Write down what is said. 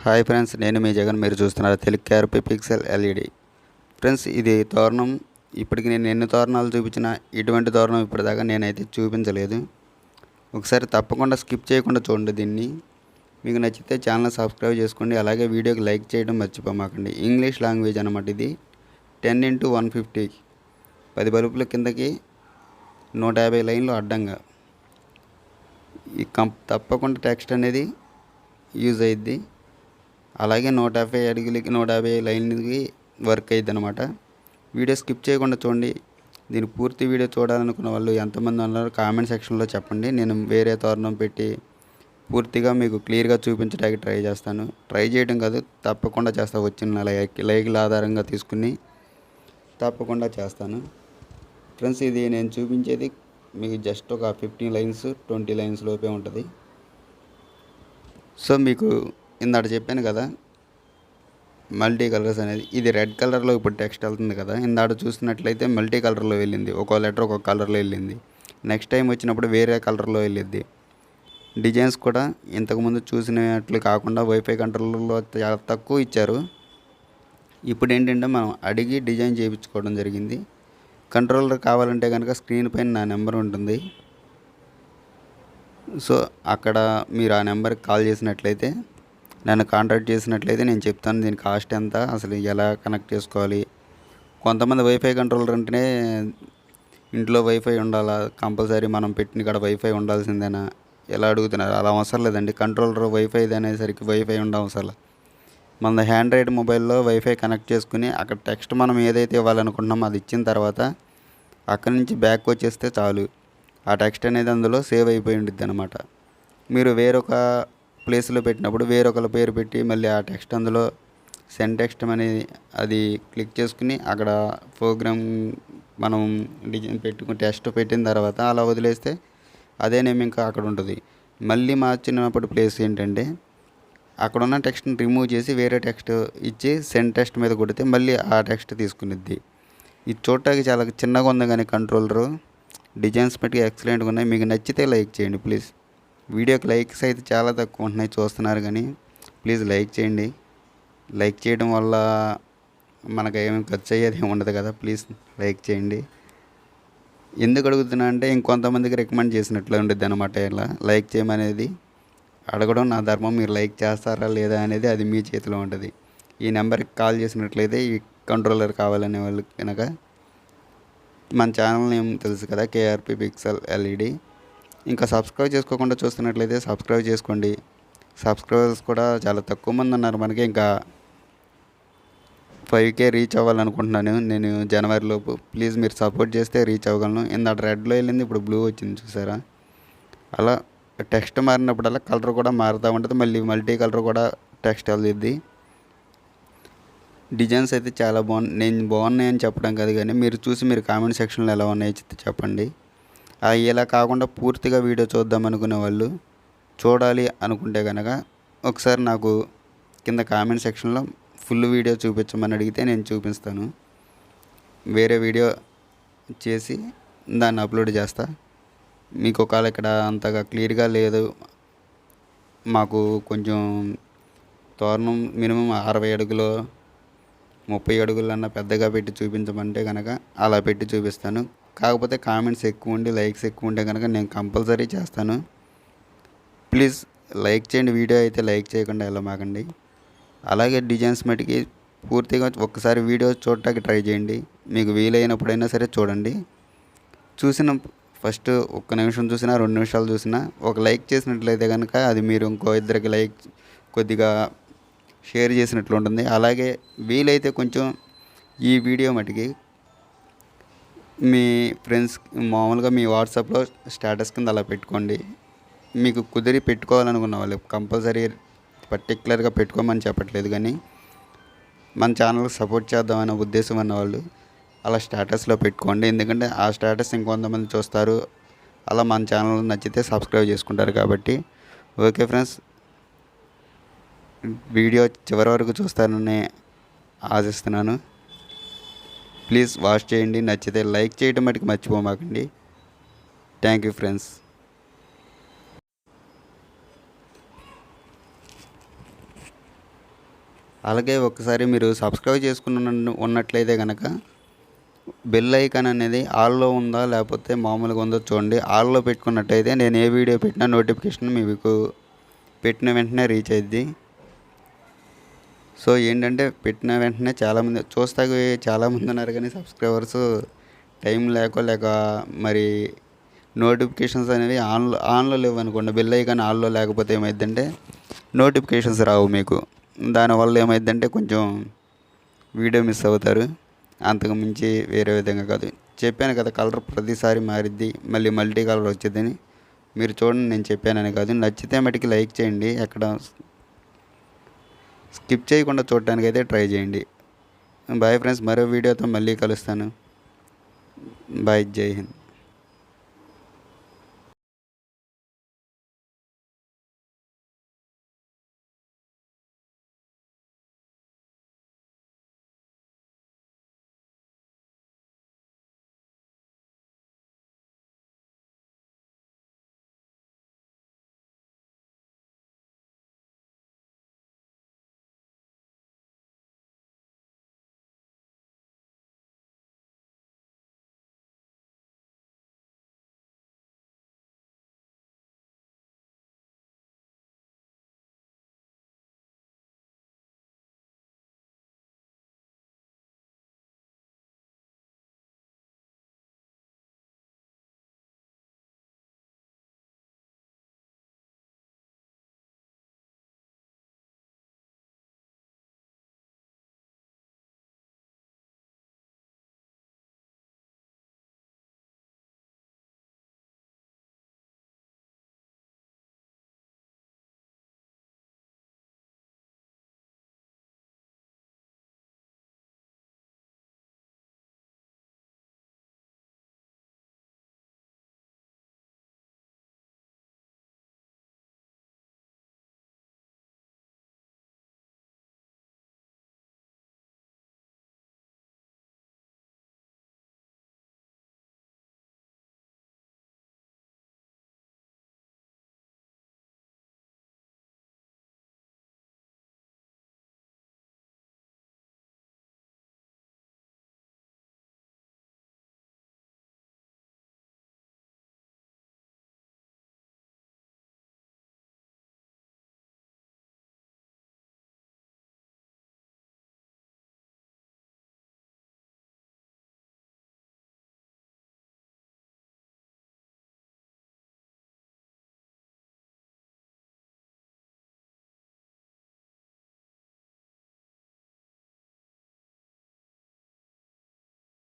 Hi friends, నేను మీ జగన్. మీరు చూస్తున్నారు తెలుగు కేఆర్పీ పిక్సెల్ ఎల్ఈడి. ఫ్రెండ్స్, ఇది తోరణం. ఇప్పటికి నేను ఎన్ని తోరణాలు చూపించినా ఇటువంటి తోరణం ఇప్పటిదాకా నేనైతే చూపించలేదు. ఒకసారి తప్పకుండా స్కిప్ చేయకుండా చూడండి దీన్ని. మీకు నచ్చితే ఛానల్ సబ్స్క్రైబ్ చేసుకోండి. అలాగే వీడియోకి లైక్ చేయడం మర్చిపోమాకండి. ఇంగ్లీష్ లాంగ్వేజ్ అనమాట ఇది. 10x150 10 బల్బుల కిందకి 150 లైన్లు అడ్డంగా. తప్పకుండా టెక్స్ట్ అనేది యూజ్ అయ్యిద్ది. అలాగే 150 అడుగులకి 150 లైన్లకి వర్క్ అయ్యిద్ది అనమాట. వీడియో స్కిప్ చేయకుండా చూడండి. దీని పూర్తి వీడియో చూడాలనుకున్న వాళ్ళు ఎంతమంది ఉన్నారు కామెంట్ సెక్షన్లో చెప్పండి. నేను వేరే తోరణం పెట్టి పూర్తిగా మీకు క్లియర్గా చూపించడానికి ట్రై చేస్తాను. ట్రై చేయడం కాదు, తప్పకుండా చేస్తాను. వచ్చిన లైక్ల ఆధారంగా తీసుకుని తప్పకుండా చేస్తాను. ఫ్రెండ్స్, ఇది నేను చూపించేది మీకు జస్ట్ ఒక 15 లైన్స్ 20 లైన్స్ లోపే ఉంటుంది. సో మీకు ఇందాక చెప్పాను కదా, మల్టీ కలర్స్ అనేది. ఇది రెడ్ కలర్లో ఇప్పుడు టెక్స్ట్ వెళ్తుంది కదా. ఇందాక చూసినట్లయితే మల్టీ కలర్లో వెళ్ళింది. ఒక్కో లెటర్ ఒక్కొక్క కలర్లో వెళ్ళింది. నెక్స్ట్ టైం వచ్చినప్పుడు వేరే కలర్లో వెళ్ళిద్ది. డిజైన్స్ కూడా ఇంతకుముందు చూసినట్లు కాకుండా వైఫై కంట్రోలర్లో చాలా తక్కువ ఇచ్చారు. ఇప్పుడు ఏంటంటే మనం అడిగి డిజైన్ చేయించుకోవడం జరిగింది. కంట్రోలర్ కావాలంటే కనుక స్క్రీన్ పైన నా నెంబర్ ఉంటుంది. సో అక్కడ మీరు ఆ నెంబర్కి కాల్ చేసినట్లయితే, నన్ను కాంటాక్ట్ చేసినట్లయితే నేను చెప్తాను దీని కాస్ట్ ఎంత, అసలు ఎలా కనెక్ట్ చేసుకోవాలి. కొంతమంది వైఫై కంట్రోలర్ అంటేనే ఇంట్లో వైఫై ఉండాలా, కంపల్సరీ మనం పెట్టిన కాడ వైఫై ఉండాల్సిందేనా ఎలా అడుగుతున్నారు. అలా అవసరం లేదండి. కంట్రోలర్ వైఫైది అనేసరికి వైఫై ఉండవసరం. మన హ్యాండ్రాయిడ్ మొబైల్లో వైఫై కనెక్ట్ చేసుకుని అక్కడ టెక్స్ట్ మనం ఏదైతే ఇవ్వాలనుకుంటున్నామో అది ఇచ్చిన తర్వాత అక్కడి నుంచి బ్యాక్ వచ్చేస్తే చాలు. ఆ టెక్స్ట్ అనేది అందులో సేవ్ అయిపోయి ఉంటుంది అనమాట. మీరు వేరొక ప్లేస్లో పెట్టినప్పుడు వేరొకరి పేరు పెట్టి మళ్ళీ ఆ టెక్స్ట్ అందులో సెండ్ టెక్స్ట్ అనేది అది క్లిక్ చేసుకుని అక్కడ ప్రోగ్రామ్ మనం డిజైన్ పెట్టుకుని టెక్స్ట్ పెట్టిన తర్వాత అలా వదిలేస్తే అదే నేమ్ ఇంకా అక్కడ ఉంటుంది. మళ్ళీ మార్చినప్పుడు ప్లేస్ ఏంటంటే అక్కడ ఉన్న టెక్స్ట్ని రిమూవ్ చేసి వేరే టెక్స్ట్ ఇచ్చి సెండ్ టెక్స్ట్ మీద కొడితే మళ్ళీ ఆ టెక్స్ట్ తీసుకునిద్ది. ఇది చూడటానికి చాలా చిన్నగా ఉంది, కానీ కంట్రోలరు డిజైన్స్ పెట్టి ఎక్సలెంట్గా ఉన్నాయి. మీకు నచ్చితే లైక్ చేయండి ప్లీజ్. వీడియోకి లైక్స్ అయితే చాలా తక్కువ ఉంటున్నాయి, చూస్తున్నారు కానీ ప్లీజ్ లైక్ చేయండి. లైక్ చేయడం వల్ల మనకు ఏమి ఖర్చు అయ్యేది ఏమి ఉండదు కదా. ప్లీజ్ లైక్ చేయండి. ఎందుకు అడుగుతున్నా అంటే ఇంకొంతమందికి రికమెండ్ చేసినట్లు ఉంటుంది అనమాట. ఇలా లైక్ చేయమనేది అడగడం నా ధర్మం. మీరు లైక్ చేస్తారా లేదా అనేది అది మీ చేతిలో ఉంటుంది. ఈ నెంబర్కి కాల్ చేసినట్లయితే ఈ కంట్రోలర్ కావాలనే వాళ్ళు కనుక మన ఛానల్ నేమ్ తెలుసు కదా, కేఆర్పీ పిక్సెల్ ఎల్ఈడి. ఇంకా సబ్స్క్రైబ్ చేసుకోకుండా చూస్తున్నట్లయితే సబ్స్క్రైబ్ చేసుకోండి. సబ్స్క్రైబర్స్ కూడా చాలా తక్కువ మంది ఉన్నారు మనకి. ఇంకా 5K రీచ్ అవ్వాలనుకుంటున్నాను నేను జనవరిలోపు. ప్లీజ్ మీరు సపోర్ట్ చేస్తే రీచ్ అవ్వగలను. ఇందాక రెడ్లో వెళ్ళింది, ఇప్పుడు బ్లూ వచ్చింది చూసారా. అలా టెక్స్ట్ మారినప్పుడల్లా కలర్ కూడా మారుతూ ఉంటుంది. మళ్ళీ మల్టీ కలర్ కూడా టెక్స్ట్ వెళ్తుంది. డిజైన్స్ అయితే చాలా నేను బాగున్నాయని చెప్పడం కాదు, కానీ మీరు చూసి మీరు కామెంట్ సెక్షన్లో ఎలా ఉన్నాయో చెప్పండి. ఇలా కాకుండా పూర్తిగా వీడియో చూద్దాం అనుకునే వాళ్ళు, చూడాలి అనుకుంటే కనుక ఒకసారి నాకు కింద కామెంట్ సెక్షన్లో ఫుల్ వీడియో చూపించమని అడిగితే నేను చూపిస్తాను. వేరే వీడియో చేసి దాన్ని అప్లోడ్ చేస్తా. మీకు ఒకవేళ ఇక్కడ అంతగా క్లియర్గా లేదు, మాకు కొంచెం తోరణం మినిమం 60 అడుగులు 30 అడుగులన్నా పెద్దగా పెట్టి చూపించమంటే కనుక అలా పెట్టి చూపిస్తాను. కాకపోతే కామెంట్స్ ఎక్కువ ఉండి లైక్స్ ఎక్కువ ఉంటే కనుక నేను కంపల్సరీ చేస్తాను. ప్లీజ్ లైక్ చేయండి. వీడియో అయితే లైక్ చేయకుండా వెళ్ళమాకండి. అలాగే డిజైన్స్ మటుకి పూర్తిగా ఒక్కసారి వీడియో చూడటానికి ట్రై చేయండి. మీకు వీలైనప్పుడైనా సరే చూడండి. చూసిన ఫస్ట్ 1 నిమిషం చూసినా 2 నిమిషాలు చూసినా ఒక లైక్ చేసినట్లయితే కనుక అది మీరు ఇంకో ఇద్దరికి లైక్ కొద్దిగా షేర్ చేసినట్లు ఉంటుంది. అలాగే వీలైతే కొంచెం ఈ వీడియో మటుకి మీ ఫ్రెండ్స్ మామూలుగా మీ వాట్సాప్లో స్టేటస్ కింద అలా పెట్టుకోండి. మీకు కుదిరి పెట్టుకోవాలనుకున్న వాళ్ళు కంపల్సరీ పర్టికులర్గా పెట్టుకోమని చెప్పట్లేదు, కానీ మన ఛానల్కి సపోర్ట్ చేద్దామనే ఉద్దేశం ఉన్నవాళ్ళు అలా స్టేటస్లో పెట్టుకోండి. ఎందుకంటే ఆ స్టేటస్ ఇంకొంతమంది చూస్తారు, అలా మన ఛానల్ నచ్చితే సబ్స్క్రైబ్ చేసుకుంటారు కాబట్టి. ఓకే ఫ్రెండ్స్, వీడియో చివరి వరకు చూస్తారని ఆశిస్తున్నాను. ప్లీజ్ వాచ్ చేయండి. నచ్చితే లైక్ చేయడం మటుకు మర్చిపోమాకండి. Thank you friends. అలాగే ఒకసారి మీరు సబ్స్క్రైబ్ ఉన్నట్లయితే కనుక బెల్ ఐకాన్ అనేది ఆల్లో ఉందా లేకపోతే మామూలుగా ఉందో చూడండి. ఆల్లో పెట్టుకున్నట్టయితే నేను ఏ వీడియో పెట్టినా నోటిఫికేషన్ మీకు పెట్టిన వెంటనే రీచ్ అయ్యిద్ది. సో ఏంటంటే పెట్టిన వెంటనే చాలామంది ఉన్నారు కానీ సబ్స్క్రైబర్స్ టైం లేక మరి నోటిఫికేషన్స్ అనేవి ఆన్లో లేవు అనుకోండి. బెల్ ఐకాన్ ఆన్లో లేకపోతే ఏమైందంటే నోటిఫికేషన్స్ రావు మీకు. దానివల్ల ఏమైందంటే కొంచెం వీడియో మిస్ అవుతారు. అంతకు మించి వేరే విధంగా కాదు. చెప్పాను కదా కలర్ ప్రతిసారి మారిద్ది, మళ్ళీ మల్టీ కలర్ వచ్చిందని. మీరు చూడండి, నేను చెప్పానని కాదు. నచ్చితే మటుకి లైక్ చేయండి, ఎక్కడ స్కిప్ చేయకుండా చూడటానికి అయితే ట్రై చేయండి. బాయ్ ఫ్రెండ్స్, మరో వీడియోతో మళ్ళీ కలుస్తాను. బాయ్, జై హింద్.